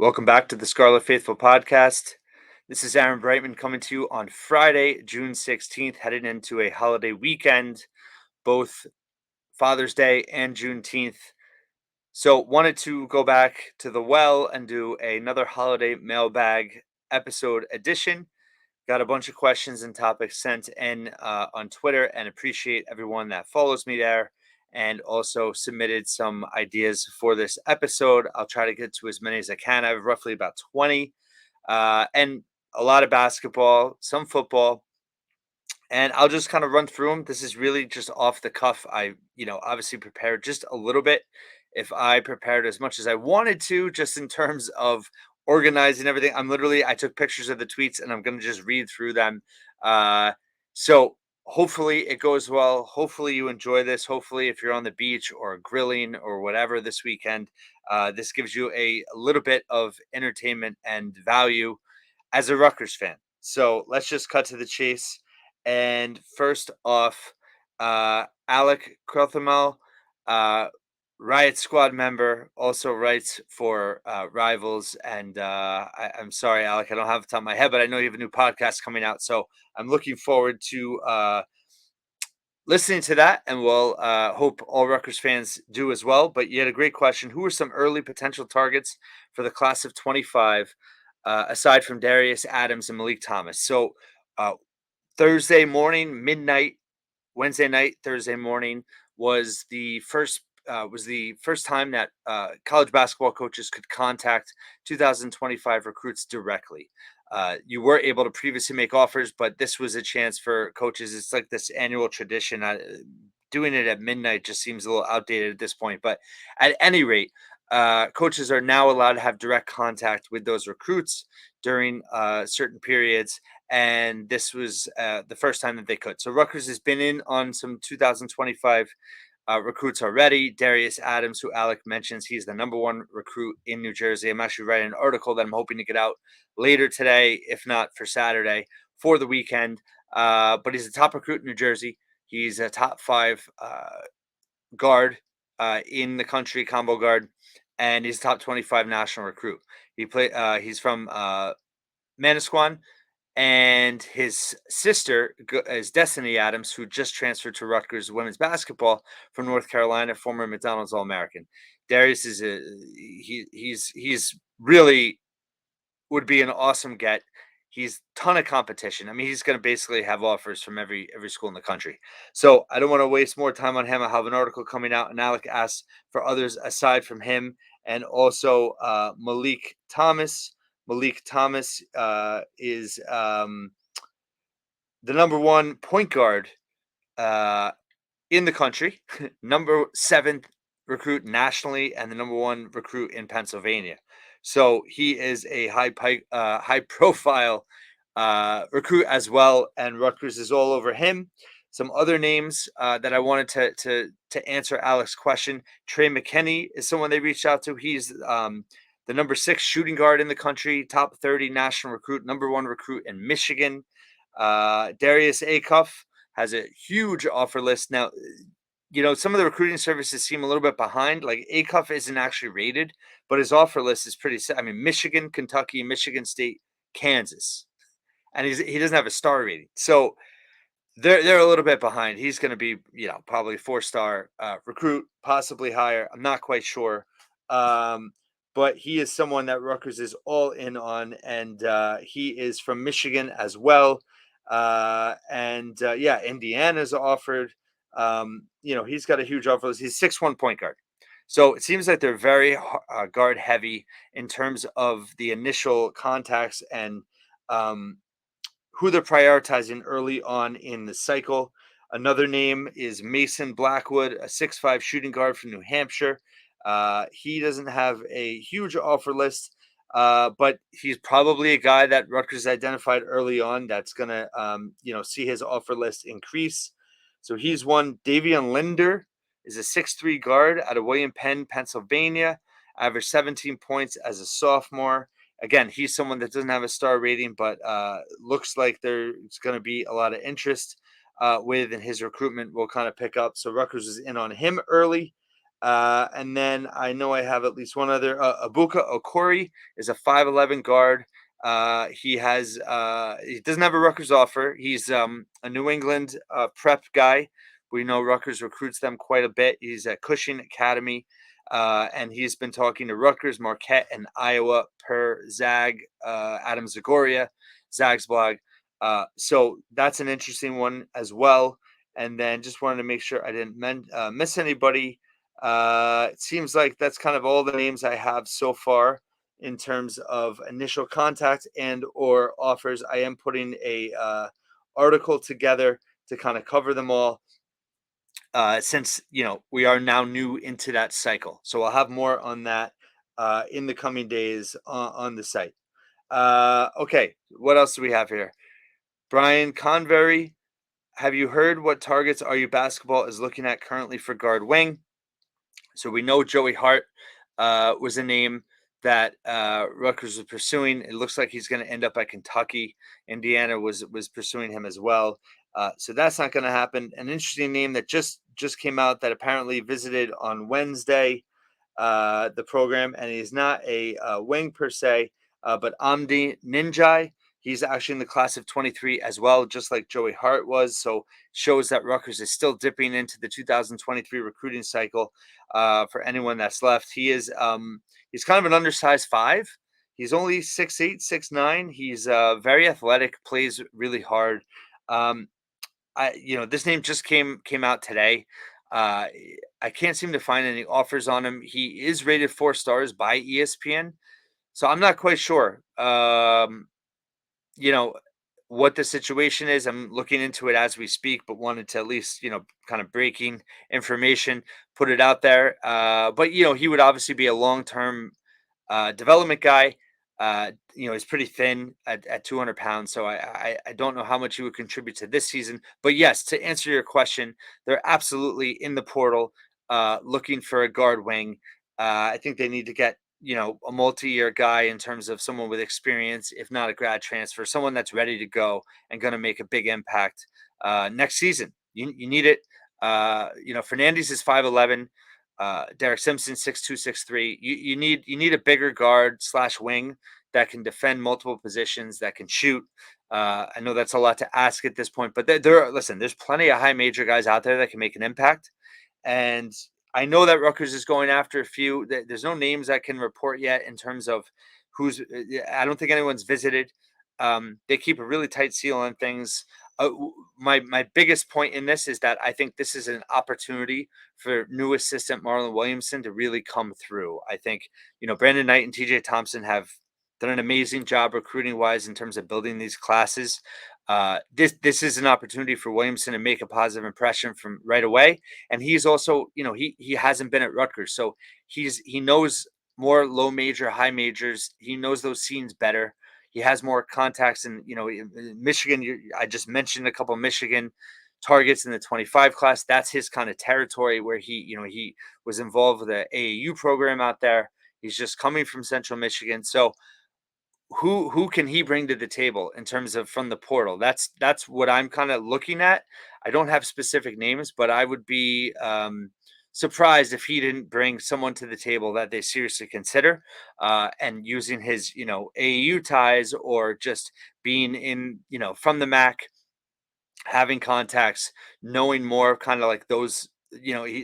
Welcome back to the Scarlet Faithful podcast. This is Aaron Breitman coming to you on Friday, June 16th, heading into a holiday weekend, both Father's Day and Juneteenth. So, wanted to go back to the well and do another holiday mailbag episode edition. Got a bunch of questions and topics sent in on Twitter, and appreciate everyone that follows me there and also submitted some ideas for this episode. I'll try to get to as many as I can. I have roughly about 20 and a lot of basketball, some football, and I'll just kind of run through them. This is really just off the cuff. Obviously prepared just a little bit. If I prepared as much as I wanted to, just in terms of organizing everything, I took pictures of the tweets and I'm going to just read through them. So hopefully it goes well. Hopefully you enjoy this. Hopefully, if you're on the beach or grilling or whatever this weekend, this gives you a little bit of entertainment and value as a Rutgers fan. So let's just cut to the chase. And first off, Alec Krothamel, uh, Riot Squad member, also writes for Rivals. And I'm sorry, Alec, I don't have it on my head, but I know you have a new podcast coming out. So I'm looking forward to listening to that, and we'll hope all Rutgers fans do as well. But you had a great question. Who are some early potential targets for the class of 25, aside from Darius Adams and Malik Thomas? So Thursday morning, midnight, Wednesday night, Thursday morning was the first time that college basketball coaches could contact 2025 recruits directly. You were able to previously make offers, but this was a chance for coaches. It's like this annual tradition. Doing it at midnight just seems a little outdated at this point. But at any rate, coaches are now allowed to have direct contact with those recruits during certain periods. And this was the first time that they could. So Rutgers has been in on some 2025 recruits already. Darius Adams, who Alec mentions, he's the number one recruit in New Jersey. I'm actually writing an article that I'm hoping to get out later today, if not for Saturday, for the weekend. But he's a top recruit in New Jersey. He's a top 5 guard in the country, combo guard, and he's a top 25 national recruit. He's from Manasquan, and his sister is Destiny Adams, who just transferred to Rutgers women's basketball from North Carolina, former McDonald's All-American. Darius is he's really would be an awesome get. He's ton of competition. I mean, he's going to basically have offers from every school in the country. So I don't want to waste more time on him. I have an article coming out, and Alec asks for others aside from him, and also Malik Thomas. Malik Thomas is the number one point guard uh, in the country, number 7th recruit nationally, and the number one recruit in Pennsylvania. So he is a high profile recruit as well, and Rutgers is all over him. Some other names that I wanted to answer Alex's question. Trey McKinney is someone they reached out to. He's the number 6 shooting guard in the country, top 30 national recruit, number 1 recruit in Michigan. Darius Acuff has a huge offer list. Now, some of the recruiting services seem a little bit behind. Like Acuff isn't actually rated, but his offer list is pretty set. I mean, Michigan, Kentucky, Michigan State, Kansas, and he doesn't have a star rating. So they're a little bit behind. He's going to be, probably 4-star recruit, possibly higher. I'm not quite sure. But he is someone that Rutgers is all in on, and he is from Michigan as well. Indiana's offered. He's got a huge offer. He's 6'1" point guard. So it seems like they're very guard heavy in terms of the initial contacts and who they're prioritizing early on in the cycle. Another name is Mason Blackwood, a 6'5" shooting guard from New Hampshire. He doesn't have a huge offer list, but he's probably a guy that Rutgers identified early on that's going to, see his offer list increase. So he's one. Davion Linder is a 6'3" guard out of William Penn, Pennsylvania, averaged 17 points as a sophomore. Again, he's someone that doesn't have a star rating, but looks like there's going to be a lot of interest with, and his recruitment will kind of pick up. So Rutgers is in on him early. And then I know I have at least one other. Abuka Okori is a 5'11" guard. He doesn't have a Rutgers offer. He's a New England prep guy. We know Rutgers recruits them quite a bit. He's at Cushing Academy, and he's been talking to Rutgers, Marquette, and Iowa per Adam Zagoria, Zag's blog. So that's an interesting one as well. And then just wanted to make sure I didn't miss anybody. It seems like that's kind of all the names I have so far in terms of initial contact and or offers. I am putting a article together to kind of cover them all, since we are now new into that cycle. So I'll have more on that in the coming days on the site. Okay, what else do we have here? Brian Convery, have you heard what targets Are You Basketball is looking at currently for guard wing? So we know Joey Hart was a name that Rutgers was pursuing. It looks like he's going to end up at Kentucky. Indiana was pursuing him as well. So that's not going to happen. An interesting name that just came out that apparently visited on Wednesday the program, and he's not a wing per se, but Amdi Ninjai. He's actually in the class of 23 as well, just like Joey Hart was. So shows that Rutgers is still dipping into the 2023 recruiting cycle. For anyone that's left, he's kind of an undersized five. He's only 6'8", 6'9". He's very athletic, plays really hard. This name just came out today. Uh, I can't seem to find any offers on him. He is rated 4 stars by ESPN, so I'm not quite sure. You know what the situation is. I'm looking into it as we speak, but wanted to at least kind of breaking information, put it out there. But he would obviously be a long term development guy. He's pretty thin at 200 pounds, so I don't know how much he would contribute to this season. But yes, to answer your question, they're absolutely in the portal looking for a guard wing. I think they need to get a multi-year guy in terms of someone with experience, if not a grad transfer, someone that's ready to go and going to make a big impact next season. You need it. Fernandez is 5'11". Derek Simpson 6'2", 6'3". You need a bigger guard / wing that can defend multiple positions, that can shoot. I know that's a lot to ask at this point, but listen, there's plenty of high major guys out there that can make an impact. And I know that Rutgers is going after a few. There's no names I can report yet in terms of who's. I don't think anyone's visited. They keep a really tight seal on things. My biggest point in this is that I think this is an opportunity for new assistant Marlon Williamson to really come through. I think Brandon Knight and TJ Thompson have done an amazing job recruiting wise in terms of building these classes. This is an opportunity for Williamson to make a positive impression from right away. And he's also, he hasn't been at Rutgers, so he knows more low major, high majors. He knows those scenes better. He has more contacts in Michigan. I just mentioned a couple of Michigan targets in the 25 class. That's his kind of territory where he was involved with the AAU program out there. He's just coming from Central Michigan. So who can he bring to the table in terms of from the portal? That's what I'm kind of looking at. I don't have specific names, but I would be surprised if he didn't bring someone to the table that they seriously consider, and using his AAU ties or just being in from the MAC, having contacts, knowing more kind of like those,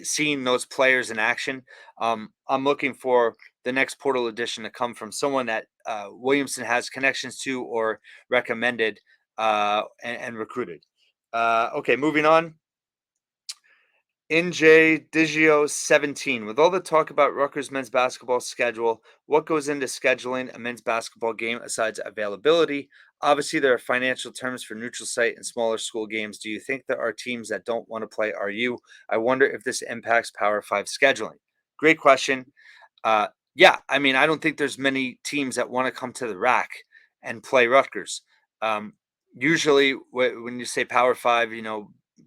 seeing those players in action. I'm looking for the next portal edition to come from someone that Williamson has connections to or recommended and recruited. Okay, moving on. NJ Digio 17. With all the talk about Rutgers men's basketball schedule, what goes into scheduling a men's basketball game aside availability? Obviously, there are financial terms for neutral site and smaller school games. Do you think there are teams that don't want to play RU? I wonder if this impacts Power 5 scheduling. Great question. Yeah, I mean, I don't think there's many teams that want to come to the rack and play Rutgers. Usually, when you say Power 5,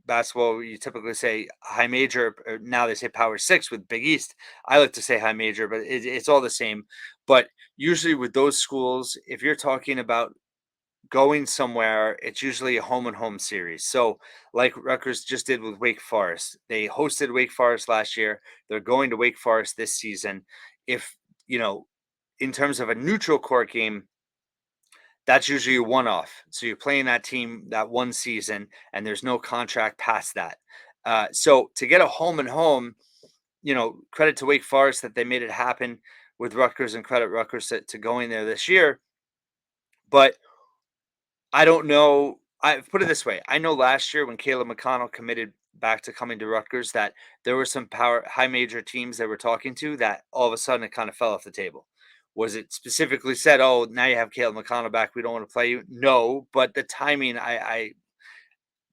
basketball, you typically say high major, or now they say Power 6 with Big East. I like to say high major, but it's all the same. But usually with those schools, if you're talking about going somewhere, it's usually a home and home series. So, like Rutgers just did with Wake Forest, they hosted Wake Forest last year. They're going to Wake Forest this season. If, you know, in terms of a neutral court game, that's usually a one off. So you're playing that team that one season, and there's no contract past that. So to get a home and home, credit to Wake Forest that they made it happen with Rutgers, and credit Rutgers to going there this year. But I don't know. I put it this way: I know last year when Caleb McConnell committed back to coming to Rutgers, that there were some power high major teams they were talking to that all of a sudden it kind of fell off the table. Was it specifically said, "Oh, now you have Caleb McConnell back, we don't want to play you"? No, but the timing, I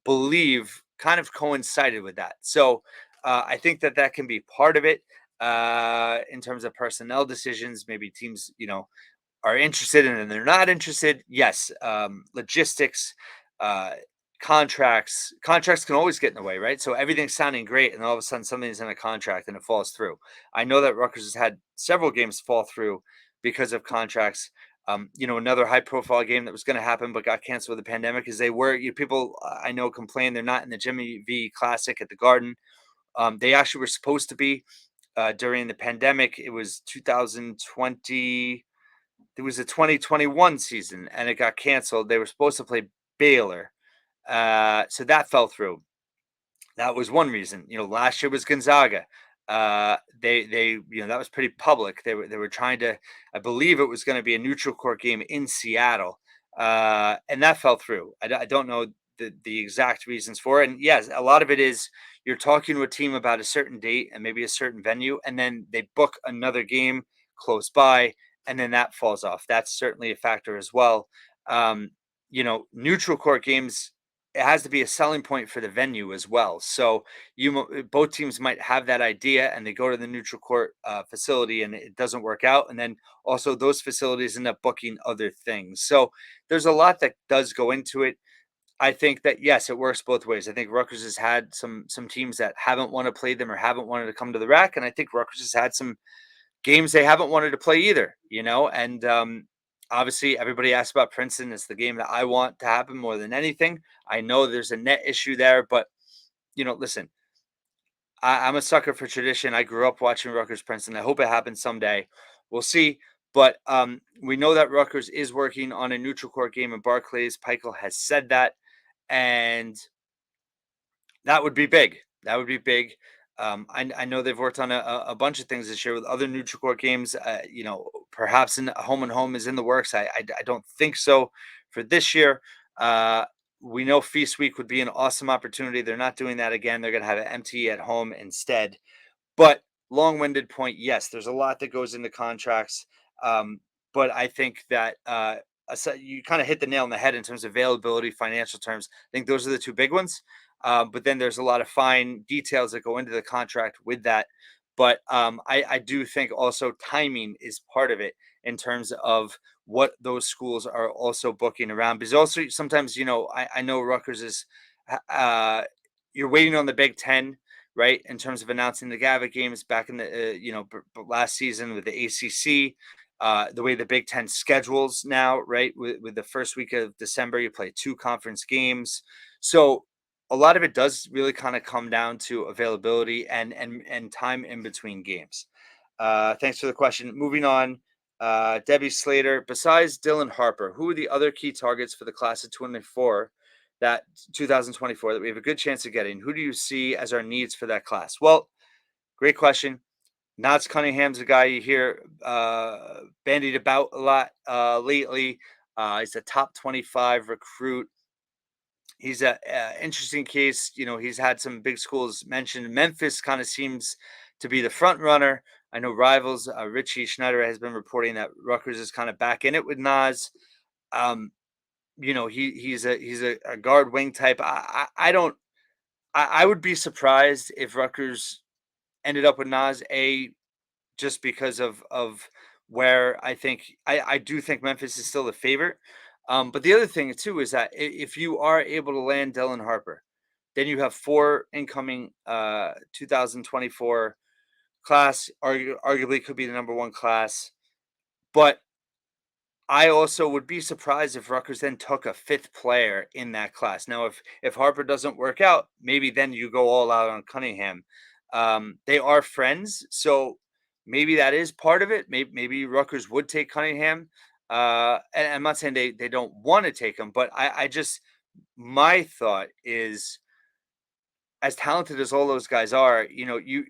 believe, kind of coincided with that. So I think that can be part of it in terms of personnel decisions. Maybe teams, are interested and they're not interested. Yes, logistics, uh, contracts can always get in the way, right? So everything's sounding great, and all of a sudden something's in a contract and it falls through. I know that Rutgers has had several games fall through because of contracts. Another high-profile game that was going to happen but got canceled with the pandemic is people I know complain they're not in the Jimmy V Classic at the Garden. They actually were supposed to be during the pandemic. It was 2020. It was a 2021 season and it got canceled. They were supposed to play Baylor. So that fell through. That was one reason. Last year was Gonzaga. That was pretty public. They were trying to, I believe it was going to be a neutral court game in Seattle. And that fell through. I don't know the exact reasons for it. And yes, a lot of it is you're talking to a team about a certain date and maybe a certain venue, and then they book another game close by, and then that falls off. That's certainly a factor as well. Neutral court games, it has to be a selling point for the venue as well. So both teams might have that idea, and they go to the neutral court facility, and it doesn't work out. And then also those facilities end up booking other things. So there's a lot that does go into it. I think that yes, it works both ways. I think Rutgers has had some teams that haven't wanted to play them or haven't wanted to come to the rack, and I think Rutgers has had some games they haven't wanted to play either. And obviously everybody asks about Princeton. It's the game that I want to happen more than anything. I know there's a net issue there, but listen, I'm a sucker for tradition. I grew up watching Rutgers Princeton. I hope it happens someday. We'll see. But we know that Rutgers is working on a neutral court game in Barclays. Pikiell has said that, and that would be big. That would be big. I know they've worked on a bunch of things this year with other neutral court games. Perhaps in home and home is in the works. I don't think so for this year. Uh, we know Feast Week would be an awesome opportunity. They're not doing that again. They're going to have it empty at home instead. But long-winded point, yes, there's a lot that goes into contracts. But I think that you kind of hit the nail on the head in terms of availability, financial terms. I think those are the two big ones. But then there's a lot of fine details that go into the contract with that. But I do think also timing is part of it in terms of what those schools are also booking around. Because also sometimes, I know Rutgers is, you're waiting on the Big Ten, right? In terms of announcing the Gavitt games back in the, last season with the ACC, the way the Big Ten schedules now, right? With the first week of December, you play 2 conference games. So a lot of it does really kind of come down to availability and time in between games. Thanks for the question. Moving on, Debbie Slater. Besides Dylan Harper, who are the other key targets for the class of 2024 that we have a good chance of getting? Who do you see as our needs for that class? Well, great question. Notts Cunningham's a guy you hear bandied about a lot lately. He's a top 25 recruit. He's a interesting case. He's had some big schools mentioned. Memphis kind of seems to be the front runner. I know rivals. Richie Schneider has been reporting that Rutgers is kind of back in it with Nas. He's a guard wing type. I don't. I would be surprised if Rutgers ended up with Nas just because of where I do think Memphis is still the favorite. But the other thing too is that if you are able to land Dylan Harper, then you have 4 incoming 2024 class. Arguably could be the number 1 class, but I also would be surprised if Rutgers then took a fifth player in that class. Now, if Harper doesn't work out, maybe then you go all out on Cunningham. They are friends, so maybe that is part of it. Maybe Rutgers would take Cunningham. And I'm not saying they don't want to take him, but I just my thought is as talented as all those guys are, you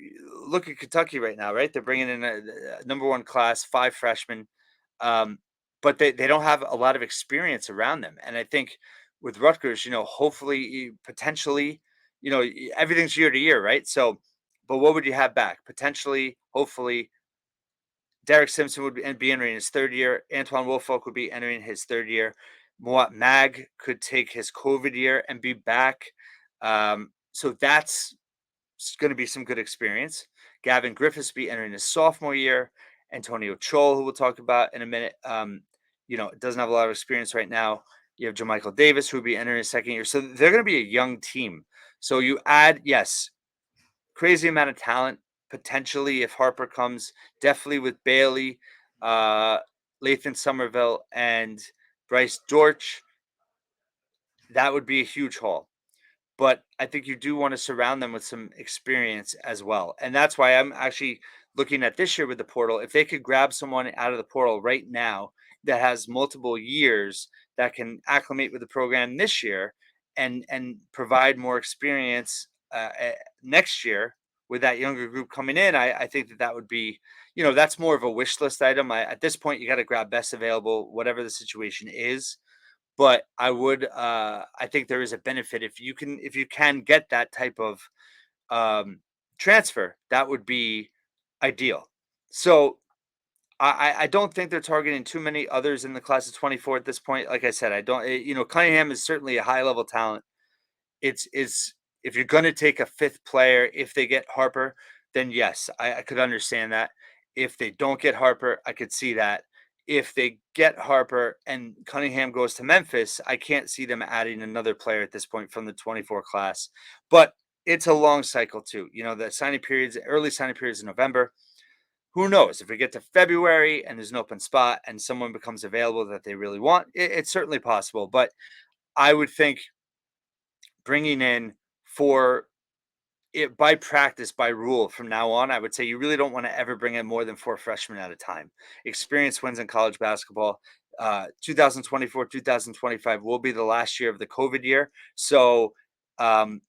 look at Kentucky right now, right? They're bringing in a number one class, five freshmen, um, but they don't have a lot of experience around them. And I think with Rutgers, hopefully, potentially, everything's year to year, right? So, but what would you have back? Potentially, hopefully, Derek Simpson would be entering his third year. Antoine Woolfolk would be entering his third year. Moat Mag could take his COVID year and be back. So that's going to be some good experience. Gavin Griffiths be entering his sophomore year. Antonio Chol, who we'll talk about in a minute, doesn't have a lot of experience right now. You have Jermichael Davis, who will be entering his second year. So they're going to be a young team. So you add, yes, crazy amount of talent potentially if Harper comes, definitely with Bailey, Lathan Somerville, and Bryce Dortch. That would be a huge haul. But I think you do want to surround them with some experience as well. And that's why I'm actually looking at this year with the portal. If they could grab someone out of the portal right now that has multiple years that can acclimate with the program this year and provide more experience next year with that younger group coming in, I think that would be, that's more of a wish list item. At this point, you got to grab best available, whatever the situation is, but I think there is a benefit if you can get that type of transfer, that would be ideal. So I don't think they're targeting too many others in the class of 24 at this point. Like I said, I don't Cunningham is certainly a high level talent. It's if you're going to take a fifth player, if they get Harper, then yes, I could understand that. If they don't get Harper, I could see that. If they get Harper and Cunningham goes to Memphis, I can't see them adding another player at this point from the 24 class. But it's a long cycle too. The early signing periods in November. Who knows? If we get to February and there's an open spot and someone becomes available that they really want, it's certainly possible. But I would think bringing in for it by practice, by rule from now on, I would say you really don't want to ever bring in more than four freshmen at a time. Experience wins in college basketball. 2024, 2025 will be the last year of the COVID year. So um,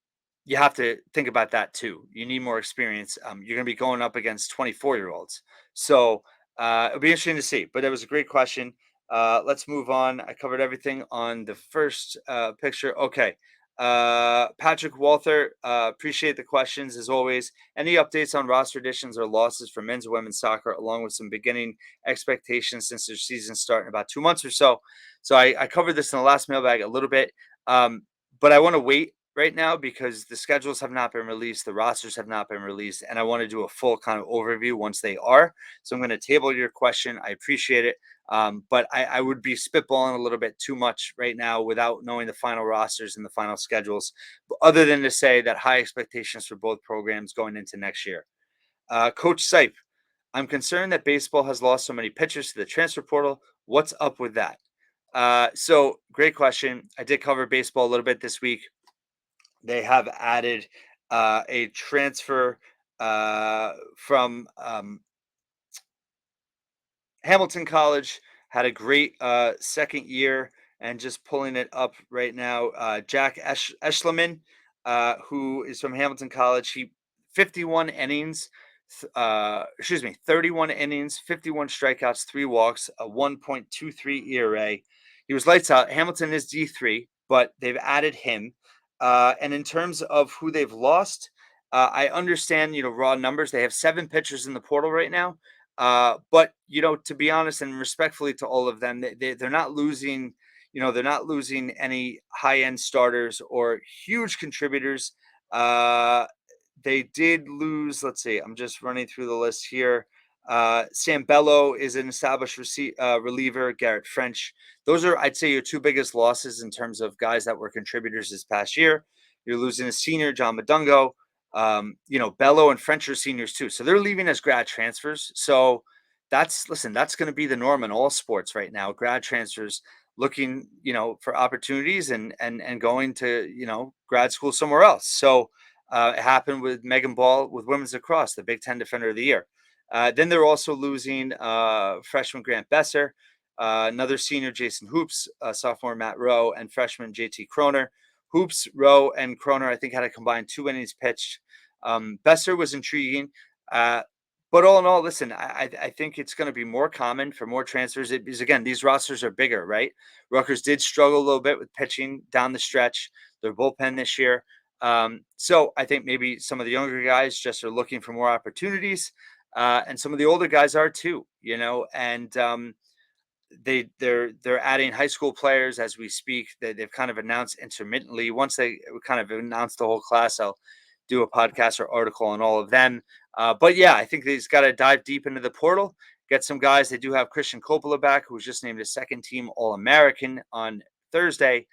you have to think about that too. You need more experience. You're going to be going up against 24-year-olds. So it'll be interesting to see. But it was a great question. Let's move on. I covered everything on the first picture. Okay. Patrick Walther, appreciate the questions as always. Any updates on roster additions or losses for men's and women's soccer, along with some beginning expectations since their season start in about 2 months or so? So I covered this in the last mailbag a little bit, but I want to wait right now because the schedules have not been released, the rosters have not been released, and I want to do a full kind of overview once they are. So I'm going to table your question. I appreciate it. But I would be spitballing a little bit too much right now without knowing the final rosters and the final schedules, other than to say that high expectations for both programs going into next year. Coach Sipe, I'm concerned that baseball has lost so many pitchers to the transfer portal. What's up with that? So great question. I did cover baseball a little bit this week. They have added a transfer from Hamilton College, had a great second year, and just pulling it up right now, Jack Eschleman, who is from Hamilton College. He 51 innings, 31 innings, 51 strikeouts, 3 walks, a 1.23 ERA. He was lights out. Hamilton is D3, but they've added him. And in terms of who they've lost, I understand, raw numbers. They have 7 pitchers in the portal right now. But to be honest and respectfully to all of them, they're not losing. They're not losing any high end starters or huge contributors. They did lose. Let's see. I'm just running through the list here. Sam Bello is an established reliever. Garrett French. Those are, I'd say, your 2 biggest losses in terms of guys that were contributors this past year. You're losing a senior, John Madungo. Bello and French are seniors too. So they're leaving as grad transfers. So that's going to be the norm in all sports right now. Grad transfers looking, for opportunities and going to, grad school somewhere else. So it happened with Megan Ball with women's lacrosse, the Big Ten Defender of the Year. Then they're also losing freshman Grant Besser, another senior Jason Hoops, sophomore Matt Rowe, and freshman JT Kroner. Hoops, Rowe, and Kroner, I think, had a combined 2 innings pitched. Besser was intriguing. Uh, but all in all, listen, I think it's going to be more common for more transfers because, again, these rosters are bigger, right? Rutgers did struggle a little bit with pitching down the stretch, their bullpen this year. So I think maybe some of the younger guys just are looking for more opportunities, and some of the older guys are too, and they're adding high school players as we speak. They've kind of announced intermittently. Once they kind of announce the whole class, I'll do a podcast or article on all of them. But yeah, I think they've got to dive deep into the portal, get some guys. They do have Christian Coppola back, who was just named a second team All American on Thursday.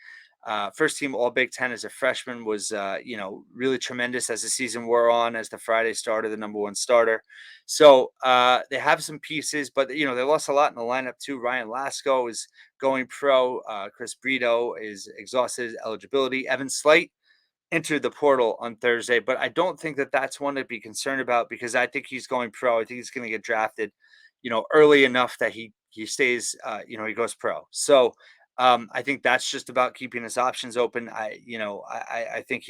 First team All Big Ten as a freshman was, really tremendous as the season wore on, as the Friday starter, the number one starter. So they have some pieces, but they lost a lot in the lineup too. Ryan Lasco is going pro. Chris Brito is exhausted his eligibility. Evan Slight entered the portal on Thursday, but I don't think that that's one to be concerned about because I think he's going pro. I think he's going to get drafted, early enough that he stays, he goes pro. So I think that's just about keeping his options open. I think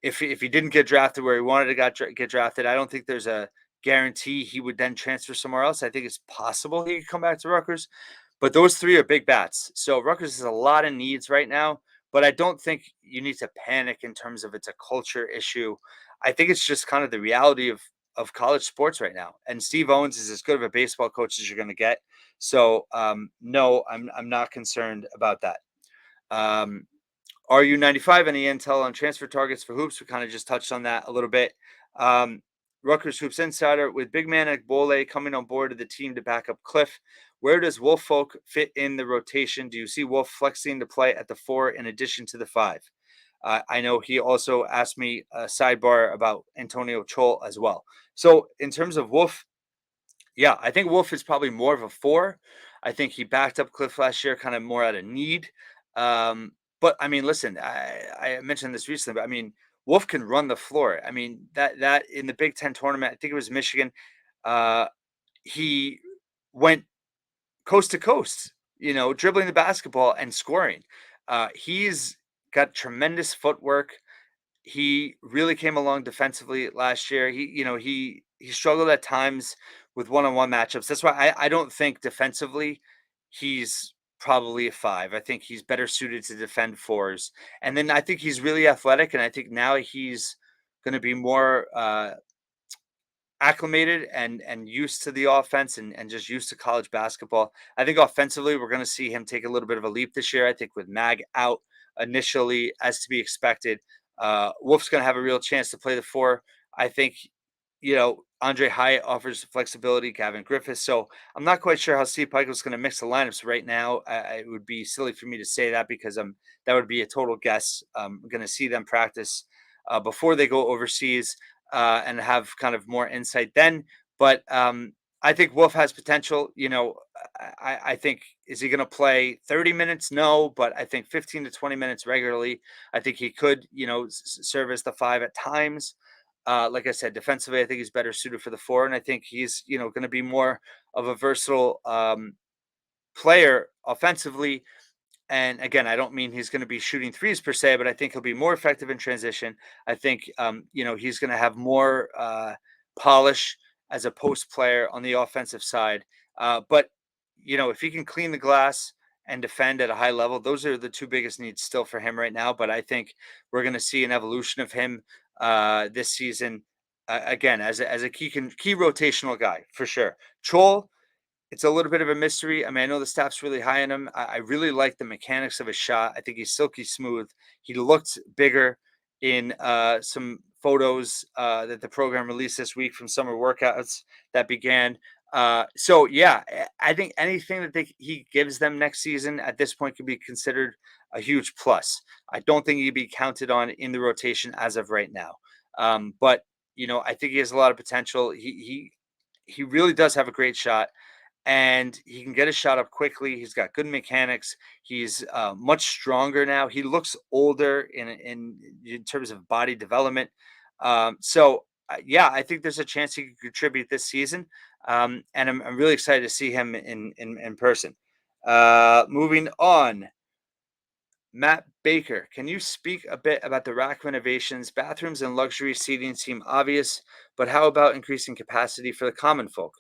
if he didn't get drafted where he wanted to get drafted, I don't think there's a guarantee he would then transfer somewhere else. I think it's possible he could come back to Rutgers, but those three are big bats. So Rutgers has a lot of needs right now, but I don't think you need to panic in terms of it's a culture issue. I think it's just kind of the reality of college sports right now. And Steve Owens is as good of a baseball coach as you're going to get. So no, I'm not concerned about that. Um, RU95, any intel on transfer targets for Hoops? We kind of just touched on that a little bit. Um, Rutgers Hoops Insider, with big man Ekbole coming on board of the team to back up Cliff, where does Wolf Folk fit in the rotation? Do you see Wolf flexing to play at the 4 in addition to the 5? I know he also asked me a sidebar about Antonio Chol as well. So in terms of Wolf, yeah, I think Wolf is probably more of a 4. I think he backed up Cliff last year, kind of more out of need. Um, but I mean, listen, I mentioned this recently, but I mean, Wolf can run the floor. I mean, that in the Big Ten tournament, I think it was Michigan. Uh, he went coast to coast, dribbling the basketball and scoring. He's got tremendous footwork. He really came along defensively last year. He struggled at times with one-on-one matchups. That's why I don't think defensively he's probably a 5. I think he's better suited to defend 4s. And then I think he's really athletic, and I think now he's going to be more acclimated and used to the offense and just used to college basketball. I think offensively, we're going to see him take a little bit of a leap this year. I think with Mag out initially, as to be expected, Wolf's going to have a real chance to play the 4. I think, Andre Hyatt offers flexibility, Gavin Griffiths. So I'm not quite sure how Steve Pikiell's going to mix the lineups right now. It would be silly for me to say that because that would be a total guess. I'm going to see them practice before they go overseas and have kind of more insight then. But I think Wolf has potential. I think, is he going to play 30 minutes? No, but I think 15 to 20 minutes regularly. I think he could, serve as the 5 at times. Like I said, defensively, I think he's better suited for the 4, and I think he's, going to be more of a versatile player offensively. And again, I don't mean he's going to be shooting threes per se, but I think he'll be more effective in transition. I think, he's going to have more polish as a post player on the offensive side. But, if he can clean the glass and defend at a high level, those are the two biggest needs still for him right now. But I think we're going to see an evolution of him this season. Again, as a key rotational guy for sure. Chol, it's a little bit of a mystery. I mean, I know the staff's really high on him. I really like the mechanics of his shot. I think he's silky smooth. He looked bigger in some photos that the program released this week from summer workouts that began. So yeah, I think anything that he gives them next season at this point could be considered a huge plus. I don't think he'd be counted on in the rotation as of right now. But I think he has a lot of potential. he really does have a great shot, and he can get his shot up quickly. He's got good mechanics. He's much stronger now. He looks older in terms of body development. Yeah, I think there's a chance he could contribute this season, and I'm really excited to see him in person. Moving on, Matt Baker, can you speak a bit about the rack renovations? Bathrooms and luxury seating seem obvious, but how about increasing capacity for the common folk?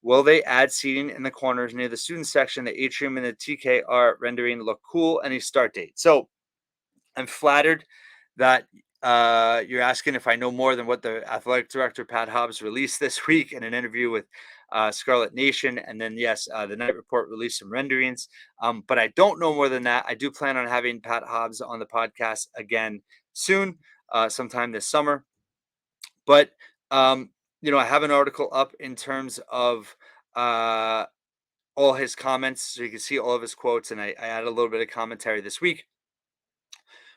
Will they add seating in the corners near the student section? The atrium and the TKR rendering look cool. Any start date? So I'm flattered that you're asking if I know more than what the athletic director Pat Hobbs released this week in an interview with Scarlet Nation, and then yes, the Night Report released some renderings. But I don't know more than that. I do plan on having Pat Hobbs on the podcast again soon, sometime this summer. But I have an article up in terms of uh, all his comments, so you can see all of his quotes, and I added a little bit of commentary this week.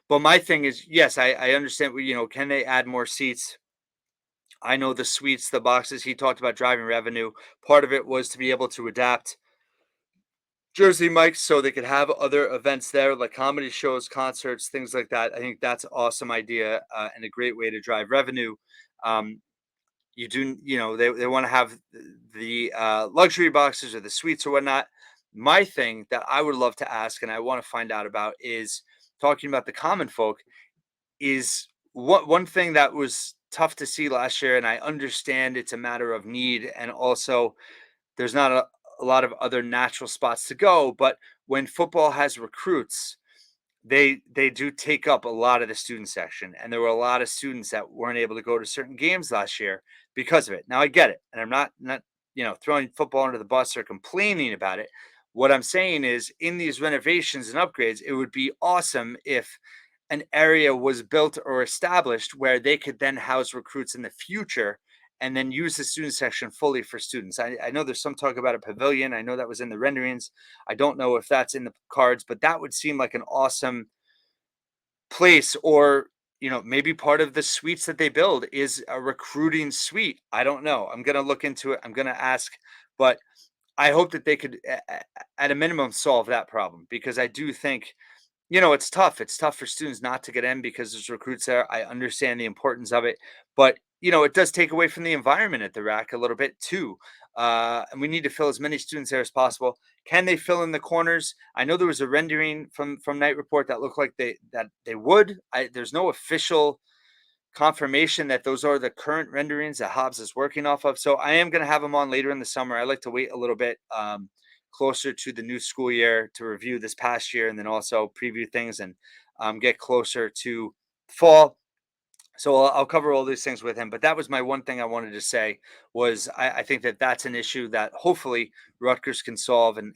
But my thing is, yes, I understand. Can they add more seats? I know the suites, the boxes. He talked about driving revenue. Part of it was to be able to adapt Jersey Mike's so they could have other events there, like comedy shows, concerts, things like that. I think that's an awesome idea and a great way to drive revenue. Um, they want to have the luxury boxes or the suites or whatnot. My thing that I would love to ask and I want to find out about is talking about the common folk is what one thing that was tough to see last year, and I understand it's a matter of need, and also there's not a lot of other natural spots to go. But when football has recruits, they do take up a lot of the student section, and there were a lot of students that weren't able to go to certain games last year because of it. Now I get it, and I'm not throwing football under the bus or complaining about it. What I'm saying is, in these renovations and upgrades, it would be awesome if an area was built or established where they could then house recruits in the future and then use the student section fully for students. I know there's some talk about a pavilion. I know that was in the renderings. I don't know if that's in the cards, but that would seem like an awesome place. Or maybe part of the suites that they build is a recruiting suite. I don't know. I'm going to look into it. I'm going to ask, but I hope that they could at a minimum solve that problem, because I do think it's tough. It's tough for students not to get in because there's recruits there. I understand the importance of it, but it does take away from the environment at the rack a little bit too. And we need to fill as many students there as possible. Can they fill in the corners? I know there was a rendering from Night Report that looked like they would. There's no official confirmation that those are the current renderings that Hobbs is working off of. So I am going to have him on later in the summer. I like to wait a little bit closer to the new school year to review this past year, and then also preview things and get closer to fall. So I'll cover all these things with him. But that was my one thing I wanted to say was I think that that's an issue that hopefully Rutgers can solve, and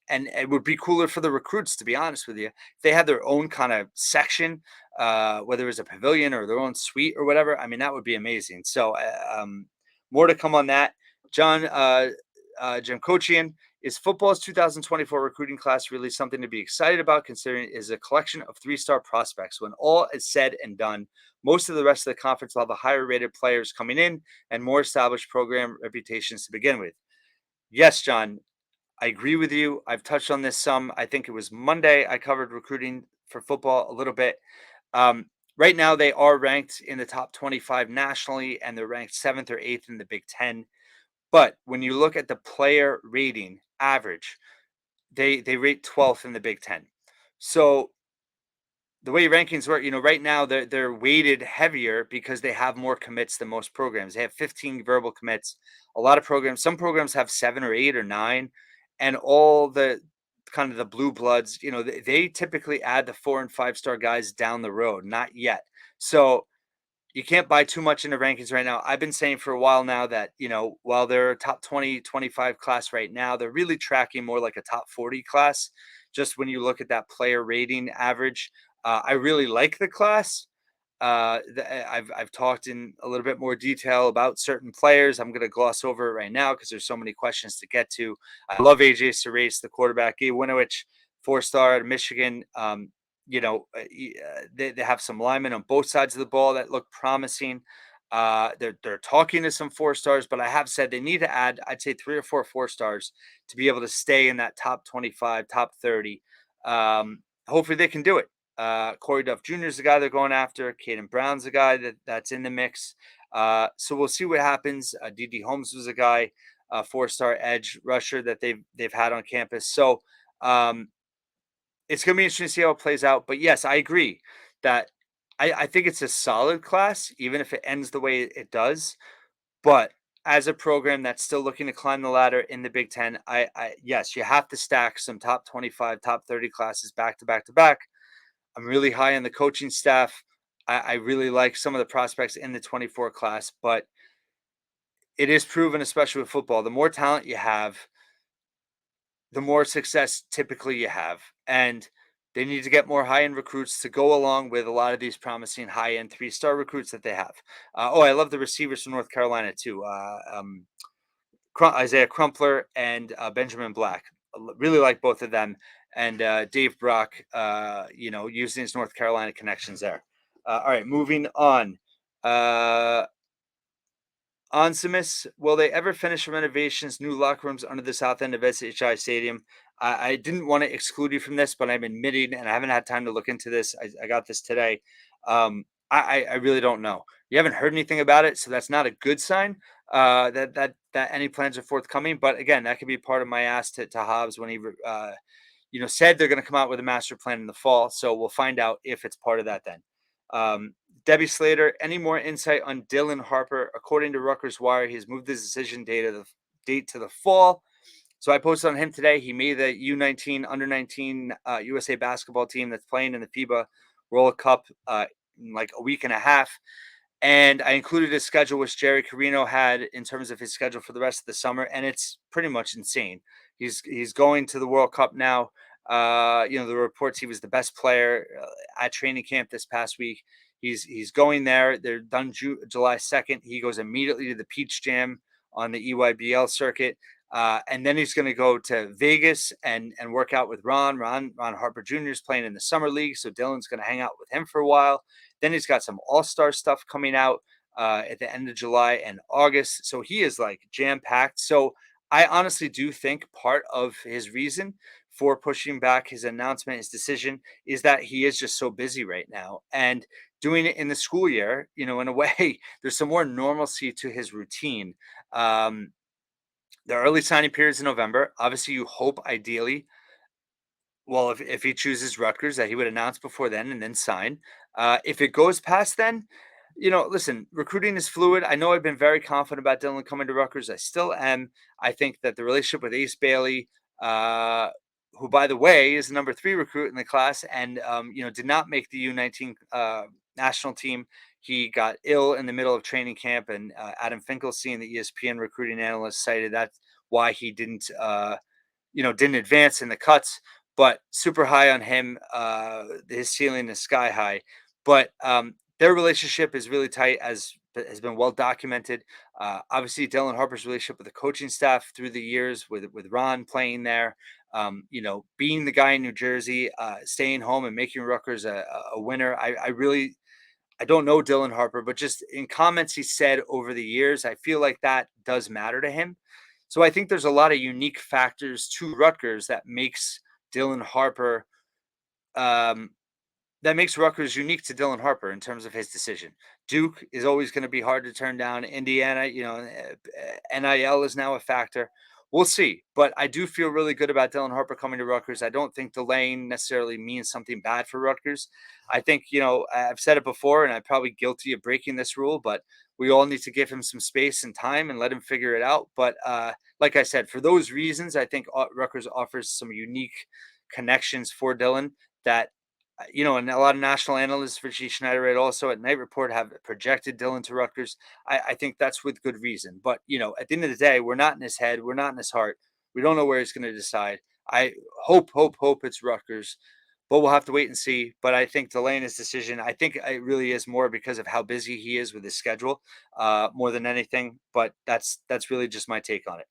it would be cooler for the recruits, to be honest with you, if they had their own kind of section, whether it was a pavilion or their own suite or whatever. I mean, that would be amazing. So more to come on that. John Jim Kochian, is football's 2024 recruiting class really something to be excited about, considering it is a collection of three-star prospects? When all is said and done, most of the rest of the conference will have a higher rated players coming in and more established program reputations to begin with. Yes, John, I agree with you. I've touched on this some. I think it was Monday I covered recruiting for football a little bit. Um, right now, they are ranked in the top 25 nationally, and they're ranked 7th or 8th in the Big Ten. But when you look at the player rating average, they rate 12th in the Big Ten. So the way rankings work, right now they're weighted heavier because they have more commits than most programs. They have 15 verbal commits. A lot of programs, some programs have 7 or 8 or 9, and all the kind of the blue bloods, they typically add the 4 and 5-star guys down the road, not yet. So you can't buy too much into rankings right now. I've been saying for a while now that, while they're a top 20, 25 class right now, they're really tracking more like a top 40 class. Just when you look at that player rating average, I really like the class. I've talked in a little bit more detail about certain players. I'm going to gloss over it right now because there's so many questions to get to. I love AJ Serace, the quarterback. Gabe Winovich, 4-star at Michigan. They have some linemen on both sides of the ball that look promising. They're talking to some 4 stars, but I have said they need to add, I'd say 3 or 4 4 stars to be able to stay in that top 25, top 30. Hopefully they can do it. Corey Duff Jr. is the guy they're going after. Caden Brown's the guy that's in the mix. So we'll see what happens. D.D. Holmes was a guy, 4 star edge rusher that they've had on campus. So um, it's going to be interesting to see how it plays out. But yes, I agree that I think it's a solid class, even if it ends the way it does. But as a program that's still looking to climb the ladder in the Big Ten, yes, you have to stack some top 25, top 30 classes back to back to back. I'm really high on the coaching staff. I really like some of the prospects in the 24 class, but it is proven, especially with football, the more talent you have, the more success typically you have. And they need to get more high end recruits to go along with a lot of these promising high end 3 star recruits that they have. I love the receivers from North Carolina too. Isaiah Crumpler and Benjamin Black. Really like both of them. And Dave Brock, using his North Carolina connections there. All right, moving on. Onsimus, will they ever finish renovations, new locker rooms under the south end of SHI Stadium? I didn't want to exclude you from this, but I'm admitting, and I haven't had time to look into this. I got this today. I really don't know. You haven't heard anything about it, so that's not a good sign. That any plans are forthcoming. But again, that could be part of my ask to Hobbs when he said they're going to come out with a master plan in the fall. So we'll find out if it's part of that then. Um, Debbie Slater, any more insight on Dylan Harper? According to Rutgers Wire, he's moved his decision date to the fall. So I posted on him today. He made the U19 under 19 USA basketball team that's playing in the FIBA World Cup in like a week and a half. And I included his schedule, which Jerry Carino had in terms of his schedule for the rest of the summer, and it's pretty much insane. He's going to the World Cup now. The reports he was the best player at training camp this past week. He's going there. They're done July 2nd. He goes immediately to the Peach Jam on the EYBL circuit. And then he's going to go to Vegas and work out with Ron. Ron Harper Jr. is playing in the summer league, so Dylan's going to hang out with him for a while. Then he's got some all-star stuff coming out at the end of July and August. So he is like jam-packed. So I honestly do think part of his reason for pushing back his announcement, his decision, is that he is just so busy right now. And doing it in the school year, in a way, there's some more normalcy to his routine. The early signing period is in November. Obviously, you hope ideally, well, if he chooses Rutgers, that he would announce before then and then sign. If it goes past then, listen, recruiting is fluid. I know I've been very confident about Dylan coming to Rutgers. I still am. I think that the relationship with Ace Bailey, who, by the way, is the number 3 recruit in the class and, did not make the U19 national team. He got ill in the middle of training camp, and Adam Finkelstein, the ESPN recruiting analyst, cited that's why he didn't advance in the cuts, but super high on him. His ceiling is sky high, but their relationship is really tight, as has been well documented. Obviously, Dylan Harper's relationship with the coaching staff through the years, with Ron playing there, being the guy in New Jersey, staying home and making Rutgers a winner. I don't know Dylan Harper, but just in comments he said over the years, I feel like that does matter to him. So I think there's a lot of unique factors to Rutgers that makes Dylan Harper um, that makes Rutgers unique to Dylan Harper in terms of his decision. Duke is always going to be hard to turn down. Indiana, NIL is now a factor. We'll see, but I do feel really good about Dylan Harper coming to Rutgers. I don't think delaying necessarily means something bad for Rutgers. I think, I've said it before, and I'm probably guilty of breaking this rule, but we all need to give him some space and time and let him figure it out. But like I said, for those reasons, I think Rutgers offers some unique connections for Dylan that and a lot of national analysts, Richie Schneiderite, also at Night Report, have projected Dylan to Rutgers. I think that's with good reason. But, at the end of the day, we're not in his head. We're not in his heart. We don't know where he's going to decide. I hope it's Rutgers, but we'll have to wait and see. But I think delaying his decision, I think it really is more because of how busy he is with his schedule, more than anything. But that's really just my take on it.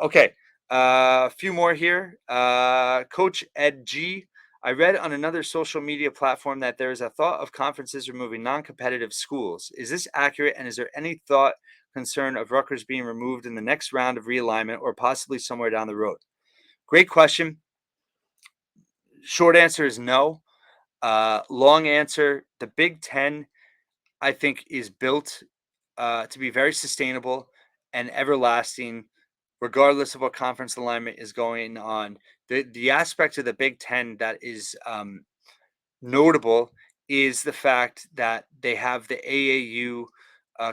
Okay. A few more here. Coach Ed G. I read on another social media platform that there is a thought of conferences removing non-competitive schools. Is this accurate? And is there any thought concern of Rutgers being removed in the next round of realignment or possibly somewhere down the road? Great question. Short answer is no. Long answer, the Big Ten, I think, is built to be very sustainable and everlasting, regardless of what conference alignment is going on. The aspect of the Big Ten that is notable is the fact that they have the AAU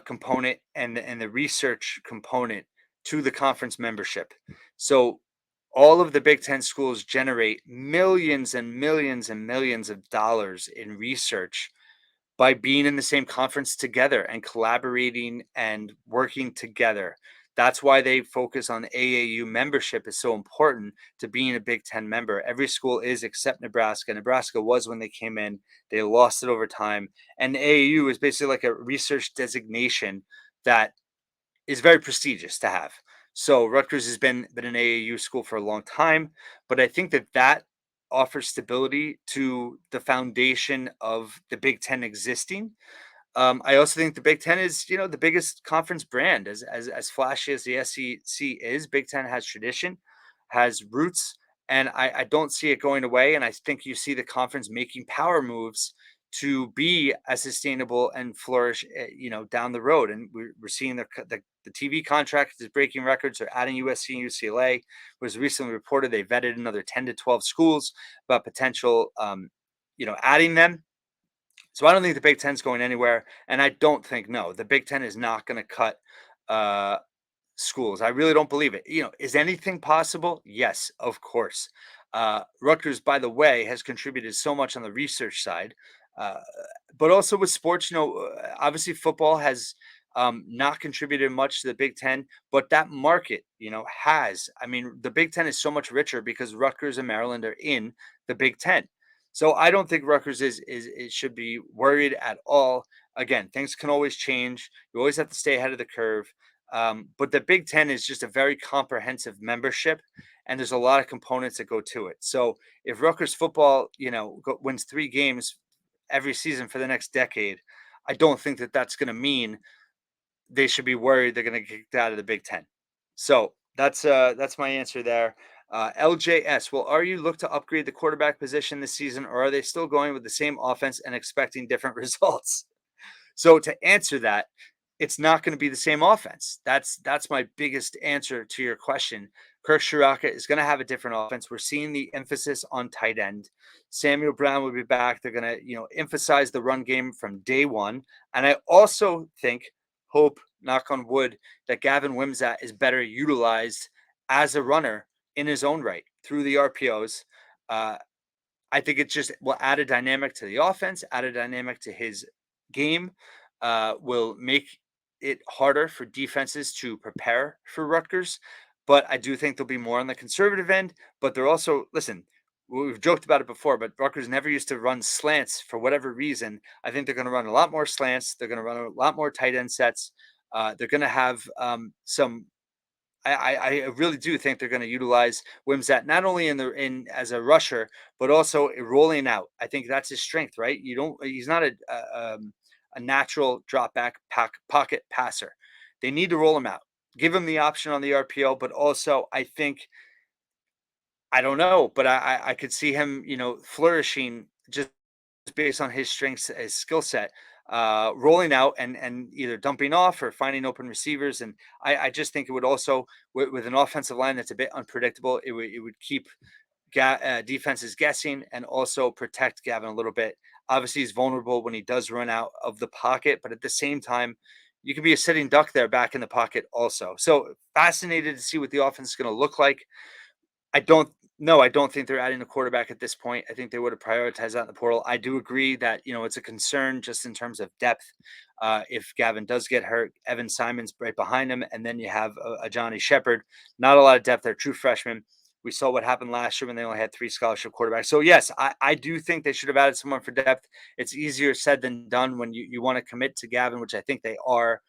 component and the research component to the conference membership. So all of the Big Ten schools generate millions and millions and millions of dollars in research by being in the same conference together and collaborating and working together. That's why they focus on AAU membership is so important to being a Big Ten member. Every school is except Nebraska. Nebraska was when they came in. They lost it over time. And AAU is basically like a research designation that is very prestigious to have. So Rutgers has been an AAU school for a long time, but I think that offers stability to the foundation of the Big Ten existing. I also think the Big Ten is, the biggest conference brand. As flashy as the SEC is, Big Ten has tradition, has roots, and I don't see it going away. And I think you see the conference making power moves to be as sustainable and flourish, down the road. And we're seeing the TV contract is breaking records. They're adding USC and UCLA. It was recently reported they vetted another 10 to 12 schools about potential, adding them. So I don't think the Big Ten's going anywhere, and I don't think no, the Big Ten is not going to cut uh, schools. I really don't believe it. Is anything possible? Yes, of course. Rutgers, by the way, has contributed so much on the research side, uh, but also with sports. Obviously football has not contributed much to the Big Ten, but that market, has. I mean, the Big Ten is so much richer because Rutgers and Maryland are in the Big Ten. So I don't think Rutgers is should be worried at all. Again, things can always change. You always have to stay ahead of the curve. But the Big Ten is just a very comprehensive membership, and there's a lot of components that go to it. So if Rutgers football, wins 3 games every season for the next decade, I don't think that that's going to mean they should be worried they're going to get kicked out of the Big Ten. So that's my answer there. LJS, well, are you look to upgrade the quarterback position this season, or are they still going with the same offense and expecting different results? So to answer that, it's not going to be the same offense. That's my biggest answer to your question. Kirk Shiraka is going to have a different offense. We're seeing the emphasis on tight end. Samuel Brown will be back. They're going to, emphasize the run game from day one. And I also hope, knock on wood, that Gavin Wimsatt is better utilized as a runner in his own right through the RPOs. I think it just will add a dynamic to the offense, add a dynamic to his game, will make it harder for defenses to prepare for Rutgers. But I do think they'll be more on the conservative end. But they're also, listen, we've joked about it before, but Rutgers never used to run slants for whatever reason. I think they're going to run a lot more slants. They're going to run a lot more tight end sets. They're going to have some I really do think they're going to utilize Wimsatt not only in as a rusher, but also rolling out. I think that's his strength, right? He's not a natural drop back pocket passer. They need to roll him out, give him the option on the RPO, but also I don't know, but I could see him, flourishing just based on his strengths, his skill set, rolling out and either dumping off or finding open receivers. And I just think it would also with an offensive line that's a bit unpredictable, it would keep defenses guessing and also protect Gavin a little bit. Obviously, he's vulnerable when he does run out of the pocket, but at the same time, you could be a sitting duck there back in the pocket also. So fascinated to see what the offense is going to look like. I don't No, I don't think they're adding a quarterback at this point. I think they would have prioritized that in the portal. I do agree that, it's a concern just in terms of depth. If Gavin does get hurt, Evan Simon's right behind him, and then you have a Johnny Shepard. Not a lot of depth. They're true freshmen. We saw what happened last year when they only had 3 scholarship quarterbacks. So yes, I do think they should have added someone for depth. It's easier said than done when you want to commit to Gavin, which I think they are.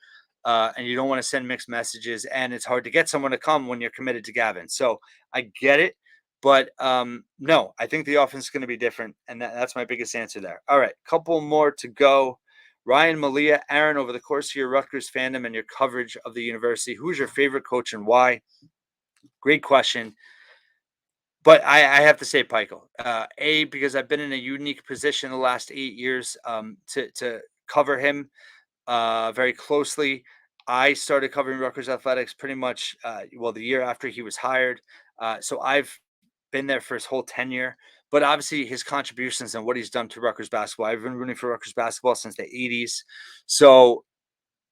And you don't want to send mixed messages, and it's hard to get someone to come when you're committed to Gavin. So I get it. But no, I think the offense is going to be different, and that's my biggest answer there. All right, couple more to go. Ryan, Malia, Aaron, over the course of your Rutgers fandom and your coverage of the university, who's your favorite coach and why? Great question. But I have to say Pikel. A, because I've been in a unique position the last 8 years to cover him very closely. I started covering Rutgers athletics pretty much, well, the year after he was hired. So I've been there for his whole tenure. But obviously, his contributions and what he's done to Rutgers basketball. I've been rooting for Rutgers basketball since the 80s. So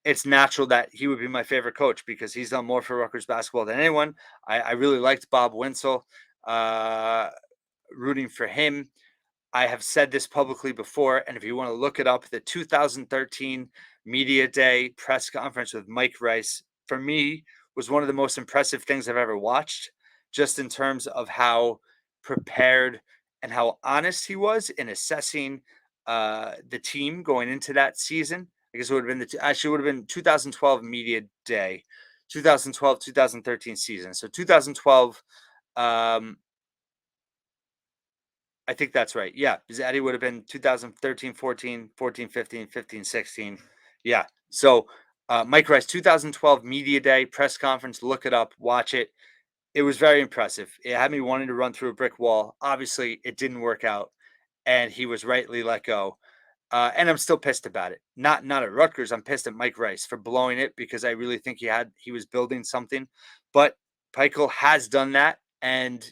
it's natural that he would be my favorite coach because he's done more for Rutgers basketball than anyone. I really liked Bob Winsel, uh, rooting for him. I have said this publicly before, and if you want to look it up, the 2013 Media Day press conference with Mike Rice, for me, was one of the most impressive things I've ever watched, just in terms of how prepared and how honest he was in assessing the team going into that season. I guess it would have been actually would have been 2012 Media Day, 2012 2013 season. So 2012, um, I think that's right. Yeah, because Eddie would have been 2013, 14, 14, 15, 15, 16. Yeah. So Mike Rice, 2012 Media Day press conference. Look it up, watch it. It was very impressive. It had me wanting to run through a brick wall. Obviously, it didn't work out, and he was rightly let go. And I'm still pissed about it. Not at Rutgers. I'm pissed at Mike Rice for blowing it because I really think he was building something. But Pikel has done that, and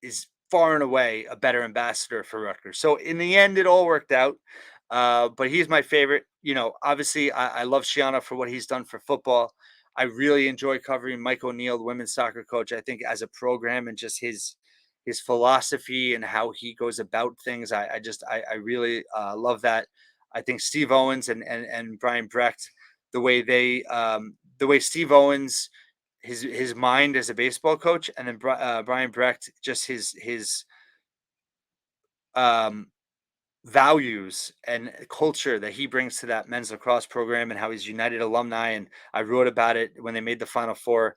is far and away a better ambassador for Rutgers. So in the end, it all worked out. But he's my favorite. Obviously, I love Schiano for what he's done for football. I really enjoy covering Mike O'Neill, the women's soccer coach. I think as a program and just his philosophy and how he goes about things, I really love that. I think Steve Owens and Brian Brecht, the way Steve Owens his mind as a baseball coach, and then Brian Brecht, just his um, values and culture that he brings to that men's lacrosse program, and how he's united alumni. And I wrote about it when they made the Final Four.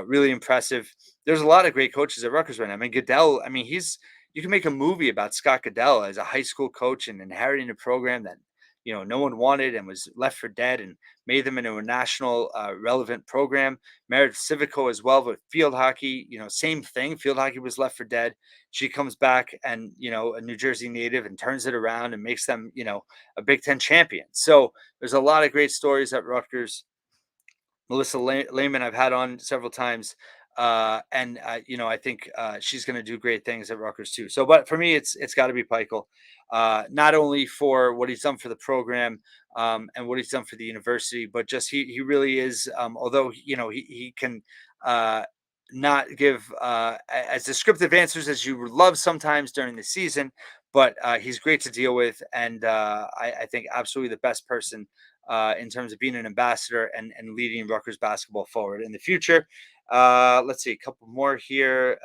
Really impressive. There's a lot of great coaches at Rutgers right now. I mean, Goodell. I mean, you can make a movie about Scott Goodell as a high school coach and inheriting a program that no one wanted and was left for dead, and made them into a national relevant program. Meredith Civico as well, but field hockey, same thing. Field hockey was left for dead. She comes back and a New Jersey native, and turns it around and makes them a Big Ten champion. So there's a lot of great stories at Rutgers. Melissa Lehman, I've had on several times, and I think she's going to do great things at Rutgers too. So, but for me, it's got to be Pikel, not only for what he's done for the program and what he's done for the university, but just he really is. Although he can not give as descriptive answers as you would love sometimes during the season, but he's great to deal with, and I think absolutely the best person in terms of being an ambassador and leading Rutgers basketball forward in the future. Let's see, a couple more here.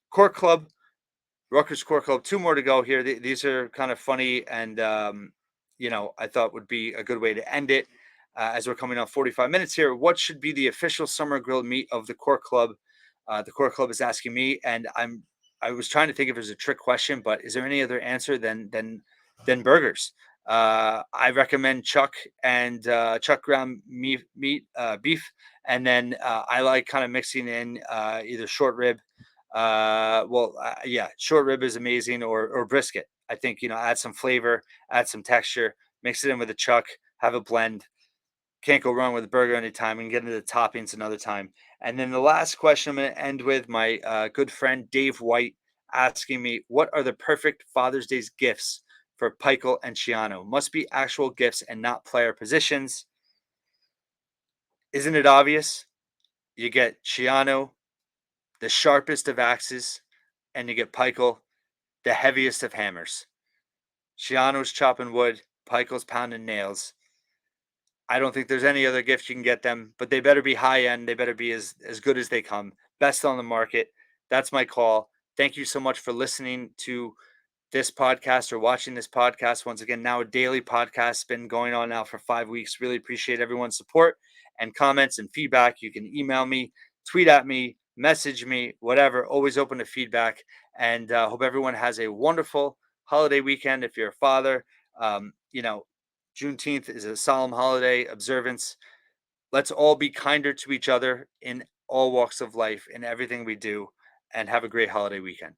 Core Club, Rutgers Core Club, two more to go here. These are kind of funny, and I thought would be a good way to end it as we're coming on 45 minutes here. What should be the official summer grilled meat of the Core Club? The Core Club is asking me, and I was trying to think if it was a trick question, but is there any other answer than burgers? I recommend Chuck and Chuck ground meat beef, and then I like kind of mixing in either short rib. Yeah, short rib is amazing, or brisket. I think add some flavor, add some texture, mix it in with a Chuck, have a blend. Can't go wrong with a burger anytime. We can get into the toppings another time. And then the last question I'm going to end with my good friend Dave White asking me, what are the perfect Father's Day's gifts for Pikel and Schiano? Must be actual gifts and not player positions. Isn't it obvious? You get Schiano, the sharpest of axes, and you get Pikel, the heaviest of hammers. Schiano's chopping wood, Pikel's pounding nails. I don't think there's any other gift you can get them, but they better be high end. They better be as good as they come. Best on the market. That's my call. Thank you so much for listening to this podcast or watching this podcast. Once again, now a daily podcast. It's been going on now for 5 weeks. Really appreciate everyone's support and comments and feedback. You can email me, tweet at me, message me, whatever. Always open to feedback, and hope everyone has a wonderful holiday weekend. If you're a father, you know, Juneteenth is a solemn holiday observance. Let's all be kinder to each other in all walks of life in everything we do, and have a great holiday weekend.